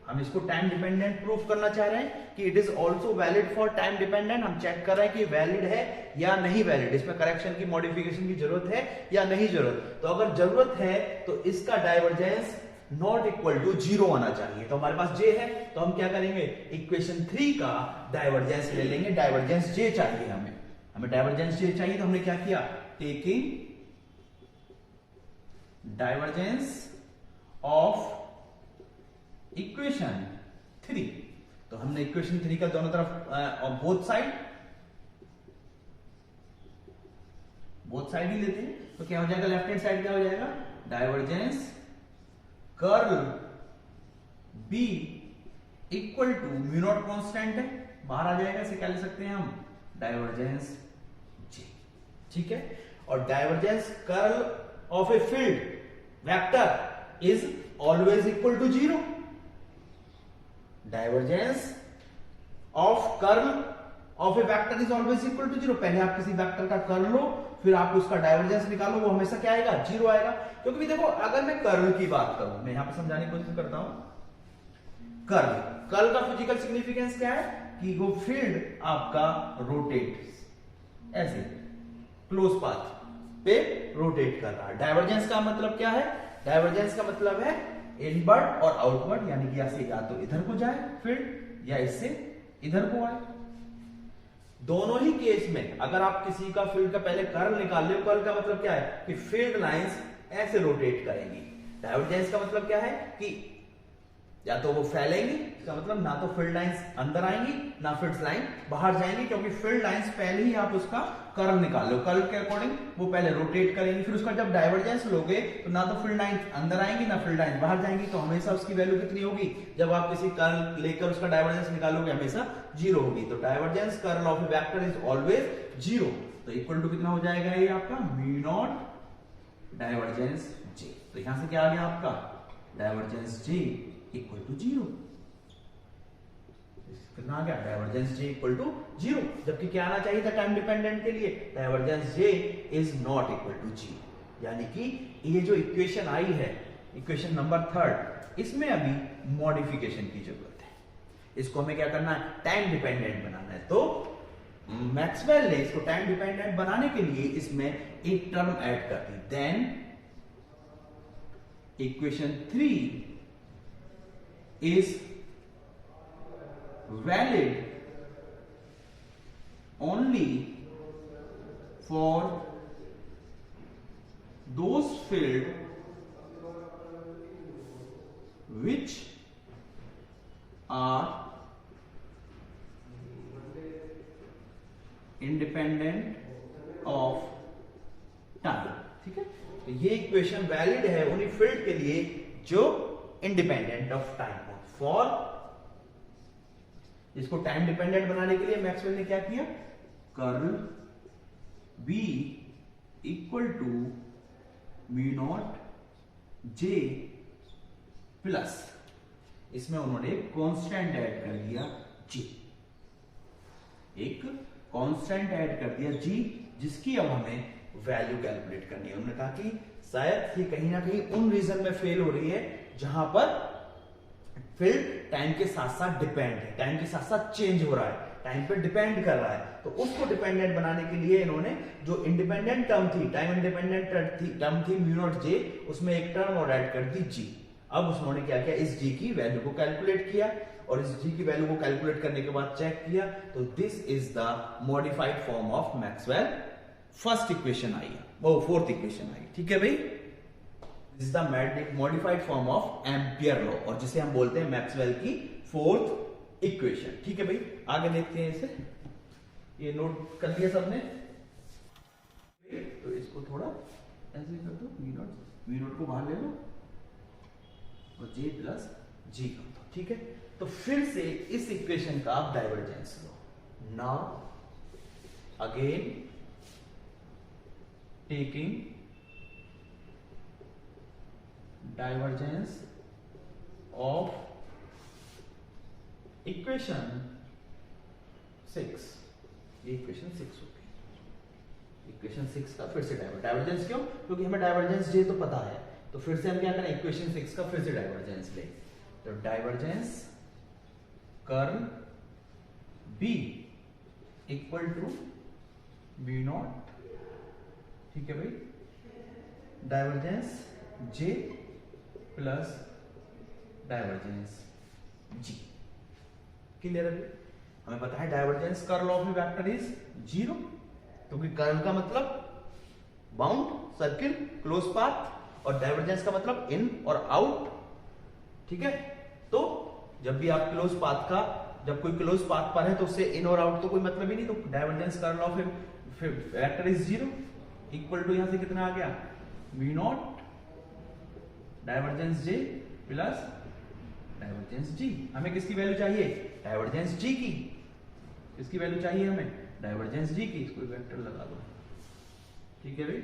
हम इसको टाइम डिपेंडेंट प्रूफ करना चाह रहे हैं कि it is also valid for time dependent. हम चेक कर रहे हैं कि वैलिड है या नहीं वैलिड, इसमें करेक्शन की मॉडिफिकेशन की जरूरत है या नहीं जरूरत। तो अगर जरूरत है तो इसका डाइवर्जेंस नॉट इक्वल टू 0 आना चाहिए। तो हमारे पास J है, तो हम क्या करेंगे, इक्वेशन 3 का डाइवर्जेंस ले लेंगे। डाइवर्जेंस J चाहिए हमें डाइवर्जेंस J चाहिए। तो हमने क्या किया, टेकिंग डाइवर्जेंस ऑफ इक्वेशन 3। तो हमने इक्वेशन 3 का दोनों तरफ बोथ साइड ही लेते हैं। तो क्या हो जाएगा, लेफ्ट हैंड साइड क्या हो जाएगा, divergence curl B equal to mu naught constant है, बाहर आ जाएगा, इसे क्या ले सकते हैं हम, डाइवर्जेंस J। ठीक है, और divergence curl of a field vector is always equal to 0। Divergence of curl of a vector is always equal to 0। पहले आप किसी वेक्टर का कर्ल लो, फिर आप उसका डाइवर्जेंस निकालो, वो हमेशा क्या आएगा, 0 आएगा। क्योंकि देखो, अगर मैं कर्ल की बात करूं, मैं यहां पर समझाने की कोशिश करता हूं। कर्ल का फिजिकल सिग्निफिकेंस क्या है कि वो फील्ड आपका रोटेट ऐसे क्लोज पाथ पे रोटेट कर रहा है। डाइवर्जेंस का मतलब क्या है, डाइवर्जेंस का मतलब है इनवर्ड और आउटवर्ड, यानी कि ऐसे या तो इधर को जाए फील्ड या इससे इधर को आए। दोनों ही केस में अगर आप किसी का फील्ड का पहले कर्ल निकाल ले, कर्ल का मतलब क्या है कि फील्ड लाइंस ऐसे रोटेट करेंगी। डाइवर्जेंस का मतलब क्या है कि या तो वो फैलेंगी, इसका मतलब ना तो फील्ड लाइंस अंदर आएंगी ना फील्ड लाइन बाहर जाएंगी, क्योंकि फील्ड लाइंस पहले ही आप उसका कर्ल निकाल लो, कर्ल के अकॉर्डिंग वो पहले रोटेट करेंगी। फिर उसका जब डाइवर्जेंस लोगे तो ना तो फील्ड लाइंस अंदर आएंगी ना फील्ड लाइंस बाहर जाएंगी। तो हमेशा उसकी वैल्यू कितनी होगी, जब आप किसी कर्ल लेकर उसका डाइवर्जेंस निकालोगे हमेशा 0 होगी। तो divergence curl of a vector is always 0। तो इक्वल टू कितना हो जाएगा ये आपका, म्यू नॉट डाइवर्जेंस J। तो यहां से क्या आ गया आपका, डाइवर्जेंस J इक्वल टू 0। कितना आ गया, डाइवर्जेंस J इक्वल टू 0। जबकि क्या आना चाहिए था टाइम डिपेंडेंट के लिए, divergence J is not equal to 0। यानी कि ये जो इक्वेशन आई है, इक्वेशन नंबर 3, इसमें अभी मॉडिफिकेशन की जरूरत है। इसको हमें क्या करना है, टाइम डिपेंडेंट बनाना है। तो मैक्सवेल ने इसको टाइम डिपेंडेंट बनाने के लिए इसमें एक टर्म ऐड कर दी। Then equation 3 is valid only for those fields which are independent of time। ठीक है, तो ये इक्वेशन वैलिड है उन्हीं फील्ड के लिए जो इंडिपेंडेंट ऑफ टाइम हो। फॉर इसको टाइम डिपेंडेंट बनाने के लिए मैक्सवेल ने क्या किया, curl B equal to mu naught J plus, इसमें उन्होंने कांस्टेंट ऐड कर दिया G, एक कांस्टेंट ऐड कर दिया G, जिसकी अब हमें वैल्यू कैलकुलेट करनी है। उन्होंने कहा कि शायद ये कहीं ना कहीं उन रीजन में फेल हो रही है जहां पर फील्ड टाइम के साथ साथ डिपेंड है, टाइम के साथ साथ चेंज हो रहा है, टाइम पे डिपेंड कर रहा है। तो उसको डिपेंडेंट बनाने के लिए इन्होंने जो इंडिपेंडेंट टर्म थी, टाइम इंडिपेंडेंट टर्म थी म्यू नॉट J, उसमें एक टर्म और ऐड कर दी G। अब उन्होंने क्या किया, इस G की वैल्यू को कैलकुलेट किया, और इस G की वैल्यू को कैलकुलेट करने के बाद चेक किया, तो this is the modified form of Maxwell first equation आई, वो फोर्थ इक्वेशन आई। ठीक है भाई, this is the modified form of Ampere law, और जिसे हम बोलते हैं मैक्सवेल की फोर्थ इक्वेशन। ठीक है भाई, आगे देखते हैं इसे, ये नोट कर लिया सबने, तो इसको थोड़ा ऐसे कर दो, वी नोट को बाहर ले लो और J प्लस G कर दो। ठीक है, तो फिर से इस इक्वेशन का आप divergence low. Now again taking divergence of equation 6, ये इक्वेशन 6 हो गई। इक्वेशन 6 का फिर से डाइवर्जेंस क्यों, क्योंकि हमें डाइवर्जेंस J तो पता है, तो फिर से हम क्या करें, इक्वेशन 6 का फिर से डाइवर्जेंस ले। तो divergence curl B equal to B naught, ठीक है भाई, divergence J plus divergence G. Clear है? हमें पता है divergence curl of a vector is 0, क्योंकि कर्ल का मतलब बाउंड, सर्किल, क्लोज पाथ, और डाइवर्जेंस का मतलब इन और आउट। ठीक है, तो जब भी आप क्लोज पाथ का, जब कोई क्लोज पाथ पर है तो उससे इन और आउट तो कोई मतलब ही नहीं, तो divergence curl of a vector is 0 equal to यहां से कितना आ गया, V not divergence J plus divergence G. हमें किसकी वैल्यू चाहिए, डाइवर्जेंस जी की। किसकी वैल्यू चाहिए हमें, डाइवर्जेंस जी की। इसको वेक्टर लगा दो, ठीक है भाई,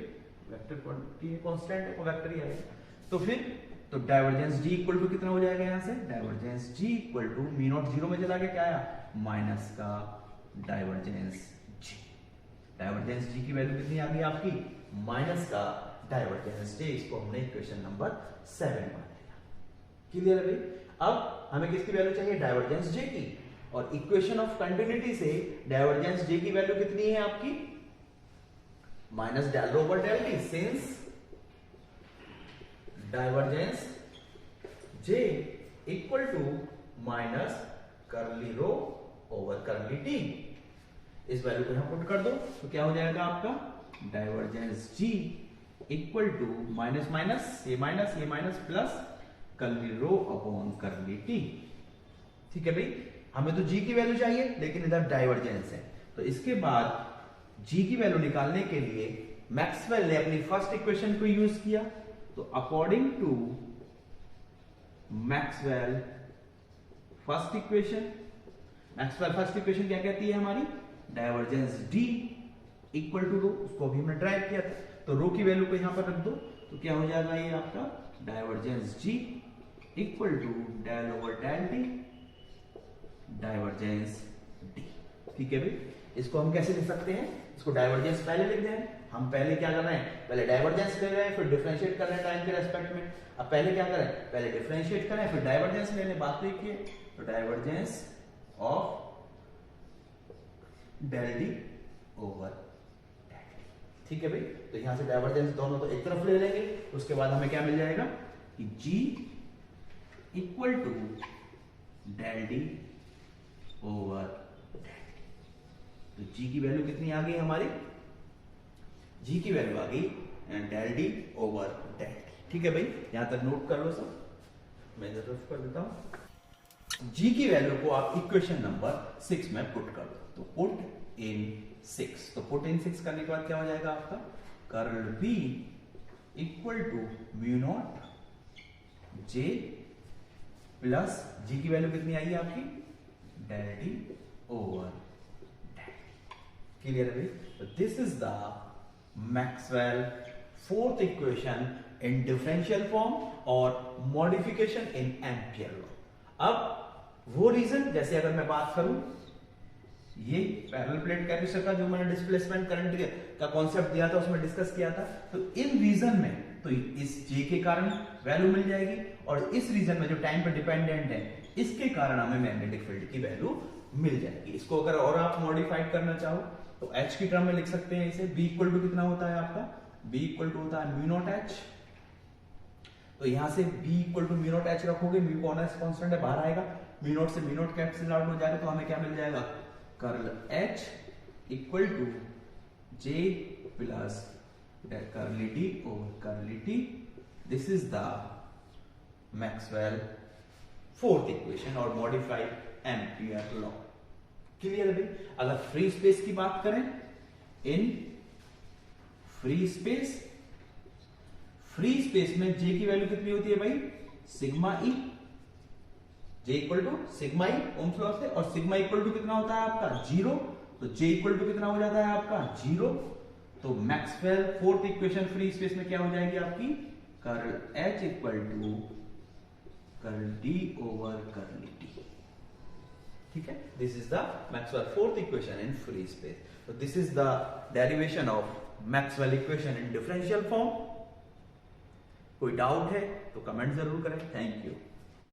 वेक्टर क्वांटिटी कांस्टेंट है, वो वेक्टर ही आएगा। तो फिर तो डाइवर्जेंस जी इक्वल टू कितना हो जाएगा, यहां से divergence G equal to mu naught 0 में चला गया, क्या आया, माइनस का डाइवर्जेंस जी। डाइवर्जेंस जी की वैल्यू कितनी आ गई आपकी, माइनस का डाइवर्जेंस जी। इसको हमने इक्वेशन नंबर 7 मान लिया। क्लियर है भाई? अब हमें किसकी वैल्यू चाहिए, डाइवर्जेंस जे की, और इक्वेशन ऑफ कंटिन्यूटी से डाइवर्जेंस जे की वैल्यू कितनी है आपकी, minus del rho over del T, since divergence J equal to minus curly rho over curly T. इस वैल्यू को यहां पुट कर दो तो क्या हो जाएगा आपका, divergence G equal to minus minus ये minus plus curly rho upon curly T. ठीक है भाई, हमें तो जी की वैल्यू चाहिए लेकिन इधर डाइवर्जेंस है, तो इसके बाद जी की वैल्यू निकालने के लिए मैक्सवेल ने अपनी फर्स्ट इक्वेशन को यूज किया। तो according to Maxwell first equation, Maxwell first equation क्या कहती है हमारी, divergence D equal to rho, उसको अभी हमने ड्राइव किया था, तो रो की वैल्यू को यहां पर रख दो, तो क्या हो जाएगा ये आपका divergence G equal to del over del T divergence D. ठीक है भाई, इसको हम कैसे लिख सकते हैं, इसको डाइवर्जेंस पहले लिख दें। हम पहले क्या कर रहे हैं, पहले डाइवर्जेंस ले रहे हैं, फिर डिफरेंशिएट कर रहे हैं टाइम के रेस्पेक्ट में। अब पहले क्या करें, पहले डिफरेंशिएट करें फिर डाइवर्जेंस ले लें, बात तो एक ही है। तो divergence of del D over del D. ठीक है भाई, तो यहां से डाइवर्जेंस दोनों तो एक तरफ ले लेंगे, उसके बाद हमें क्या मिल जाएगा कि G equal to del D over del D. तो जी की वैल्यू कितनी आ गई हमारी, जी की वैल्यू आ गई del D over del D. ठीक है भाई, यहां तक नोट कर लो सब, मैं इधर रफ कर देता हूं। जी की वैल्यू को आप इक्वेशन नंबर 6 में पुट कर दो, तो पुट इन 6, तो पुट इन 6 करने के बाद क्या हो जाएगा आपका, curl B equal to mu not J plus G की वैल्यू कितनी आई आपकी, del D over del D. Clear है भाई? तो this is the Maxwell fourth equation in differential form और मॉडिफिकेशन इन एम्पियर लॉ। अब वो रीजन, जैसे अगर मैं बात करूं ये पैरेलल प्लेट कैपेसिटर का जो मैंने डिस्प्लेसमेंट करंट का कॉन्सेप्ट दिया था उसमें डिस्कस किया था, तो इन रीजन में तो इस जे के कारण वैल्यू मिल जाएगी, और इस रीजन में जो टाइम पे डिपेंडेंट है इसके कारण हमें मैग्नेटिक फील्ड की वैल्यू मिल जाएगी। इसको अगर और आप मॉडिफाइड करना चाहो तो H की टर्म में लिख सकते हैं इसे, B इक्वल टू कितना होता है आपका, B इक्वल टू होता है म्यू नॉट H। तो यहां से B equal to mu naught H रखोगे, म्यू कांस्टेंट है बाहर आएगा, म्यू नॉट से म्यू नॉट कैंसिल आउट हो जाएगा, तो हमें क्या मिल जाएगा, curl H equal to J plus curly D over curly T। This is the Maxwell fourth equation और मॉडिफाइड एम्पियर लॉ। क्लियर है भाई? अगर फ्री स्पेस की बात करें, इन फ्री स्पेस में जे की वैल्यू कितनी होती है भाई, sigma E, J equal to sigma E Ohm's law से, और सिग्मा इक्वल टू कितना होता है आपका 0, तो जे इक्वल टू कितना हो जाता है आपका 0। तो Maxwell fourth equation free space में क्या हो जाएगी आपकी, curl H equal to curl D over curl T। ठीक है, this is the Maxwell fourth equation in free space. तो this is the derivation of Maxwell equation in differential form. कोई डाउट है तो कमेंट जरूर करें। Thank you.